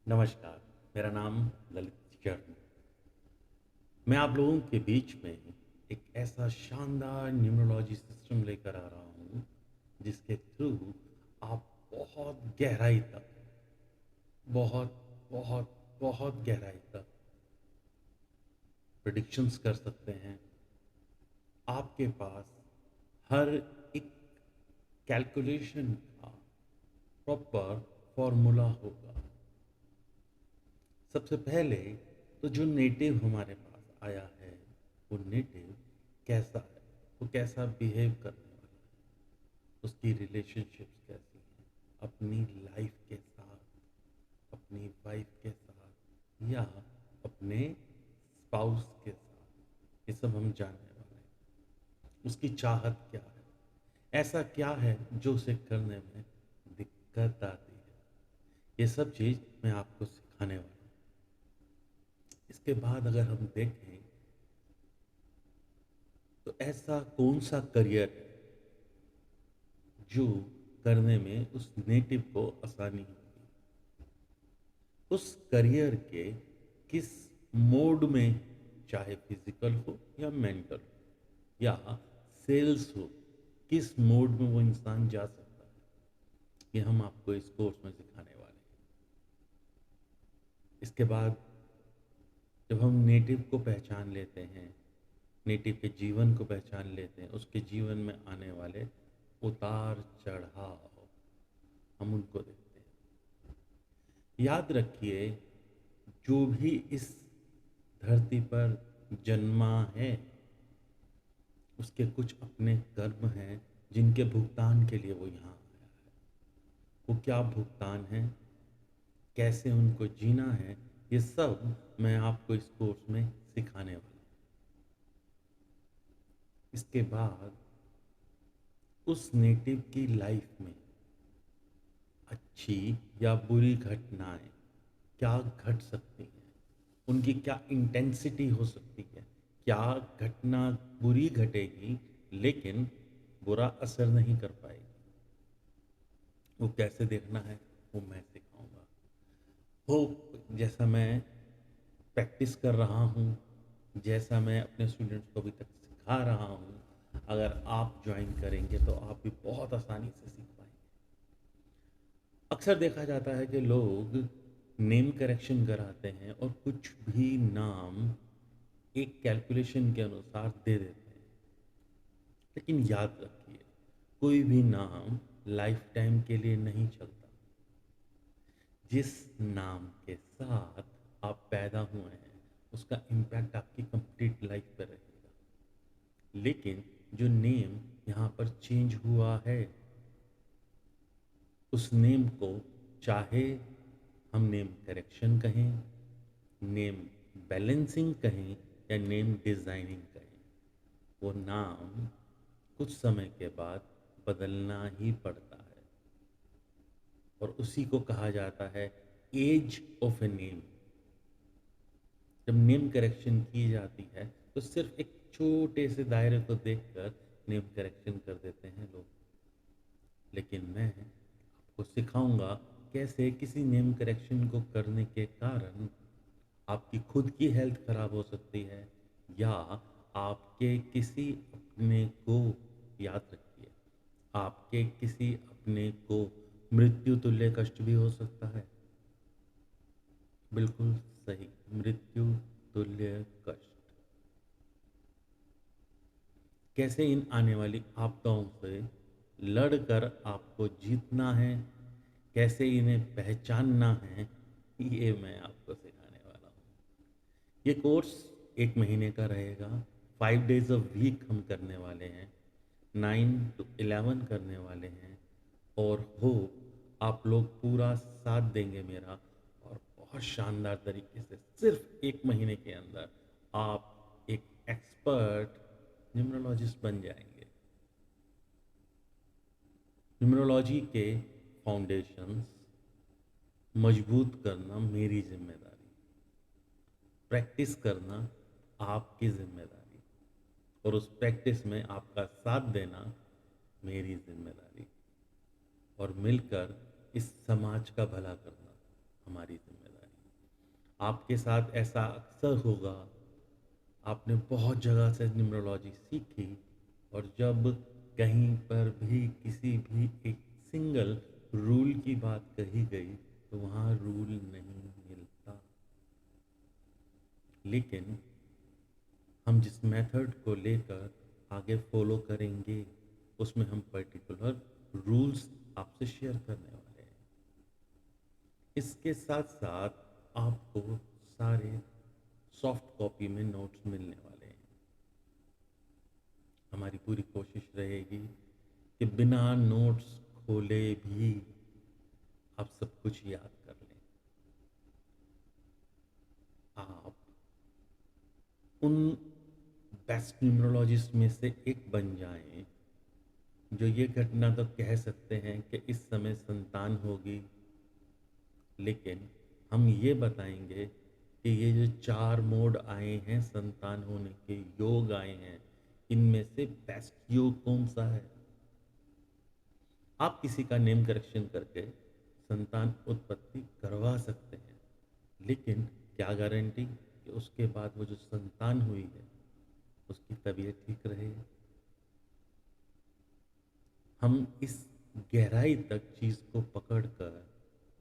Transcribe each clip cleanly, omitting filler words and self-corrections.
नमस्कार, मेरा नाम ललित शर्मा। मैं आप लोगों के बीच में एक ऐसा शानदार न्यूमरोलॉजी सिस्टम लेकर आ रहा हूँ, जिसके थ्रू आप बहुत गहराई तक, बहुत, बहुत, बहुत गहराई तक प्रेडिक्शंस कर सकते हैं। आपके पास हर एक कैलकुलेशन का प्रॉपर फॉर्मूला होगा। सबसे पहले तो जो नेटिव हमारे पास आया है, वो नेटिव कैसा है, वो कैसा बिहेव करने वाला है, उसकी रिलेशनशिप्स कैसी हैं अपनी लाइफ के साथ, अपनी वाइफ के साथ या अपने स्पाउस के साथ, ये सब हम जानने वाले हैं। उसकी चाहत क्या है, ऐसा क्या है जो उसे करने में दिक्कत आती है, ये सब चीज़ मैं आपको सिखाने वाला हूँ। इसके बाद अगर हम देखें तो ऐसा कौन सा करियर है जो करने में उस नेटिव को आसानी होगी, उस करियर के किस मोड में, चाहे फिजिकल हो या मेंटल हो या सेल्स हो, किस मोड में वो इंसान जा सकता है, ये हम आपको इस कोर्स में सिखाने वाले हैं। इसके बाद जब हम नेटिव को पहचान लेते हैं, नेटिव के जीवन को पहचान लेते हैं, उसके जीवन में आने वाले उतार चढ़ाव हम उनको देखते हैं। याद रखिए, जो भी इस धरती पर जन्मा है, उसके कुछ अपने कर्म हैं जिनके भुगतान के लिए वो यहाँ आया है। वो क्या भुगतान है, कैसे उनको जीना है, ये सब मैं आपको इस कोर्स में सिखाने वाला हूँ। इसके बाद उस नेटिव की लाइफ में अच्छी या बुरी घटनाएं क्या घट सकती हैं, उनकी क्या इंटेंसिटी हो सकती है, क्या घटना बुरी घटेगी लेकिन बुरा असर नहीं कर पाएगी, वो कैसे देखना है वो मैं सिखाऊंगा। होप जैसा मैं प्रैक्टिस कर रहा हूँ, जैसा मैं अपने स्टूडेंट्स को अभी तक सिखा रहा हूँ, अगर आप ज्वाइन करेंगे तो आप भी बहुत आसानी से सीख पाएंगे। अक्सर देखा जाता है कि लोग नेम करेक्शन कराते हैं और कुछ भी नाम एक कैलकुलेशन के अनुसार दे देते हैं। लेकिन याद रखिए, कोई भी नाम लाइफ टाइम के लिए नहीं चलता। जिस नाम के साथ आप पैदा हुए हैं, उसका इम्पैक्ट आपकी कंप्लीट लाइफ पर रहेगा। लेकिन जो नेम यहाँ पर चेंज हुआ है, उस नेम को चाहे हम नेम करेक्शन कहें, नेम बैलेंसिंग कहें या नेम डिज़ाइनिंग कहें, वो नाम कुछ समय के बाद बदलना ही पड़ता है। और उसी को कहा जाता है एज ऑफ ए नेम। जब नेम करेक्शन की जाती है तो सिर्फ एक छोटे से दायरे को देखकर नेम करेक्शन कर देते हैं लोग। लेकिन मैं आपको सिखाऊंगा कैसे किसी नेम करेक्शन को करने के कारण आपकी खुद की हेल्थ खराब हो सकती है, या आपके किसी अपने को, याद रखिए, आपके किसी अपने को मृत्यु तुल्य कष्ट भी हो सकता है। बिल्कुल सही, मृत्यु तुल्य कष्ट। कैसे इन आने वाली आपदाओं से लड़कर आपको जीतना है, कैसे इन्हें पहचानना है, ये मैं आपको सिखाने वाला हूँ। ये कोर्स 1 महीने का रहेगा। 5 डेज अ वीक हम करने वाले हैं, 9 to 11 करने वाले हैं। और हो आप लोग पूरा साथ देंगे मेरा, और बहुत शानदार तरीके से सिर्फ 1 महीने के अंदर आप एक एक्सपर्ट न्यूमरोलॉजिस्ट बन जाएंगे। न्यूमरोलॉजी के फाउंडेशंस मजबूत करना मेरी जिम्मेदारी, प्रैक्टिस करना आपकी जिम्मेदारी, और उस प्रैक्टिस में आपका साथ देना मेरी जिम्मेदारी, और मिलकर इस समाज का भला करना हमारी जिम्मेदारी। आपके साथ ऐसा अक्सर होगा, आपने बहुत जगह से न्यूमरोलॉजी सीखी और जब कहीं पर भी किसी भी एक सिंगल रूल की बात कही गई तो वहाँ रूल नहीं मिलता। लेकिन हम जिस मेथड को लेकर आगे फॉलो करेंगे उसमें हम पर्टिकुलर रूल्स आपसे शेयर करने वाले हैं। इसके साथ साथ आपको सारे सॉफ्ट कॉपी में नोट्स मिलने वाले हैं। हमारी पूरी कोशिश रहेगी कि बिना नोट्स खोले भी आप सब कुछ याद कर लें। आप उन बेस्ट न्यूमरोलॉजिस्ट में से एक बन जाएं जो ये घटना तो कह सकते हैं कि इस समय संतान होगी, लेकिन हम ये बताएंगे कि ये जो 4 मोड आए हैं संतान होने के, योग आए हैं, इनमें से बेस्ट योग कौन सा है। आप किसी का नेम करेक्शन करके संतान उत्पत्ति करवा सकते हैं, लेकिन क्या गारंटी कि उसके बाद वो जो संतान हुई है उसकी तबीयत ठीक रहे। हम इस गहराई तक चीज़ को पकड़कर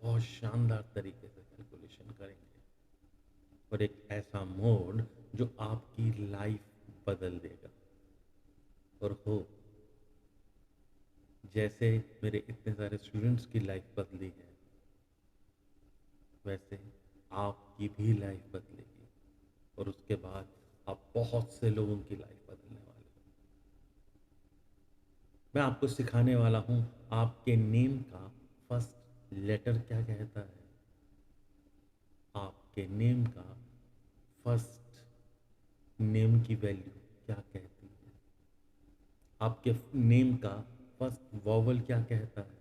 बहुत शानदार तरीके से कैलकुलेशन करेंगे और एक ऐसा मोड जो आपकी लाइफ बदल देगा। और हो जैसे मेरे इतने सारे स्टूडेंट्स की लाइफ बदली है, वैसे आपकी भी लाइफ बदलेगी और उसके बाद आप बहुत से लोगों की लाइफ बदलने वाले हो। मैं आपको सिखाने वाला हूँ आपके नेम का फर्स्ट लेटर क्या कहता है, आपके नेम का फर्स्ट नेम की वैल्यू क्या कहती है, आपके नेम का फर्स्ट वॉवल क्या कहता है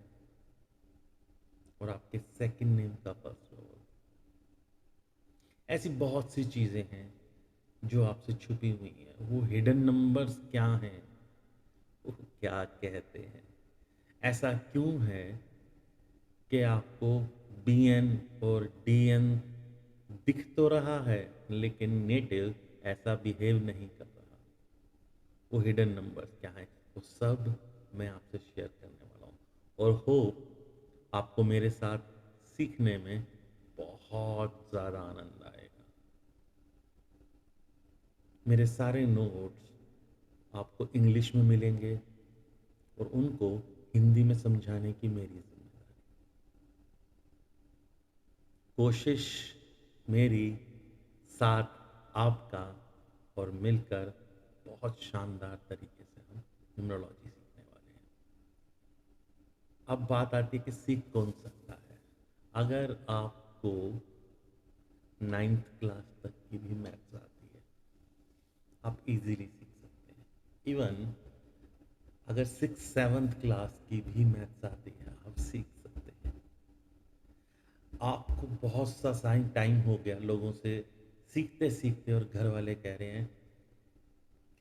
और आपके सेकंड नेम का फर्स्ट वॉवल। ऐसी बहुत सी चीज़ें हैं जो आपसे छुपी हुई हैं। वो हिडन नंबर्स क्या हैं, वो क्या कहते हैं, ऐसा क्यों है कि आपको BN और DN दिख तो रहा है लेकिन नेटिव ऐसा बिहेव नहीं कर रहा। वो हिडन नंबर्स क्या हैं, वो सब मैं आपसे शेयर करने वाला हूँ और होप आपको मेरे साथ सीखने में बहुत ज़्यादा आनंद आएगा। मेरे सारे नोट्स आपको इंग्लिश में मिलेंगे और उनको हिंदी में समझाने की मेरी जिम्मेदारी। कोशिश मेरी साथ आपका और मिलकर बहुत शानदार तरीके से हम न्यूमरोलॉजी सीखने वाले हैं। अब बात आती है कि सीख कौन सकता है। अगर आपको 9th क्लास तक की भी मैथ्स आती है आप इजीली सीख सकते हैं। इवन अगर 6th 7th क्लास की भी मैथ्स आती है आप सीख सकते हैं। आपको बहुत सा साइन टाइम हो गया लोगों से सीखते सीखते और घर वाले कह रहे हैं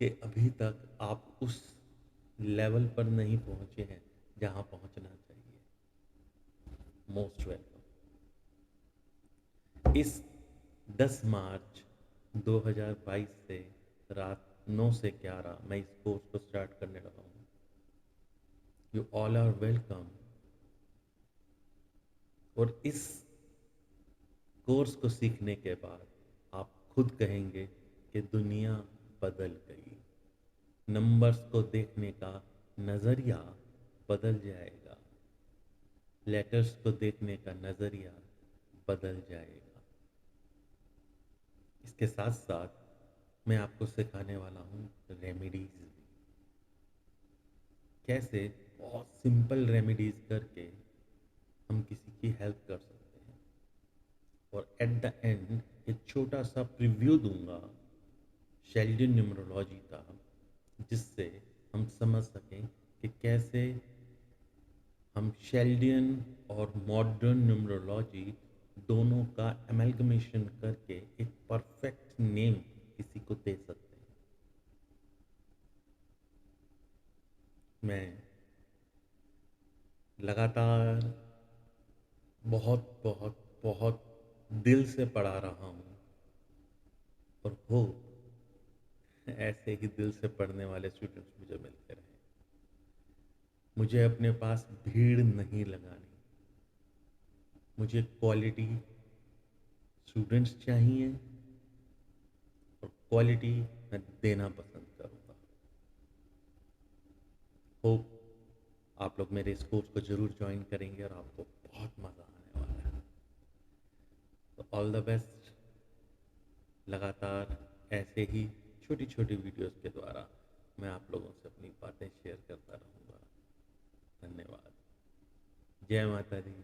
कि अभी तक आप उस लेवल पर नहीं पहुंचे हैं जहां पहुंचना चाहिए। Most welcome. इस 10 मार्च 2022 से रात 9 से 11 मैं इस कोर्स को स्टार्ट करने लगा हूँ। You all are welcome. और इस कोर्स को सीखने के बाद आप खुद कहेंगे कि दुनिया बदल गई। नंबर्स को देखने का नज़रिया बदल जाएगा, लेटर्स को देखने का नज़रिया बदल जाएगा। इसके साथ साथ मैं आपको सिखाने वाला हूँ रेमेडीज भी, कैसे बहुत सिंपल रेमेडीज करके हम किसी की हेल्प कर सकते हैं। और एट द एंड एक छोटा सा प्रीव्यू दूंगा शेल्डियन न्यूमरोलॉजी का, जिससे हम समझ सकें कि कैसे हम शेल्डियन और मॉडर्न न्यूमरोलॉजी दोनों का एमलगमेशन करके एक परफेक्ट नेम किसी को दे सकते हैं। मैं लगातार बहुत बहुत बहुत दिल से पढ़ा रहा हूँ और हो ऐसे ही दिल से पढ़ने वाले स्टूडेंट्स मुझे मिलते रहे। मुझे अपने पास भीड़ नहीं लगानी, मुझे क्वालिटी स्टूडेंट्स चाहिए और क्वालिटी मैं देना पसंद करूँगा। होप आप लोग मेरे इस कोर्स को ज़रूर ज्वाइन करेंगे और आपको बहुत मज़ा आने वाला है। तो ऑल द बेस्ट। लगातार ऐसे ही छोटी छोटी वीडियोस के द्वारा मैं आप लोगों से अपनी बातें शेयर करता रहूँगा। धन्यवाद। जय माता दी।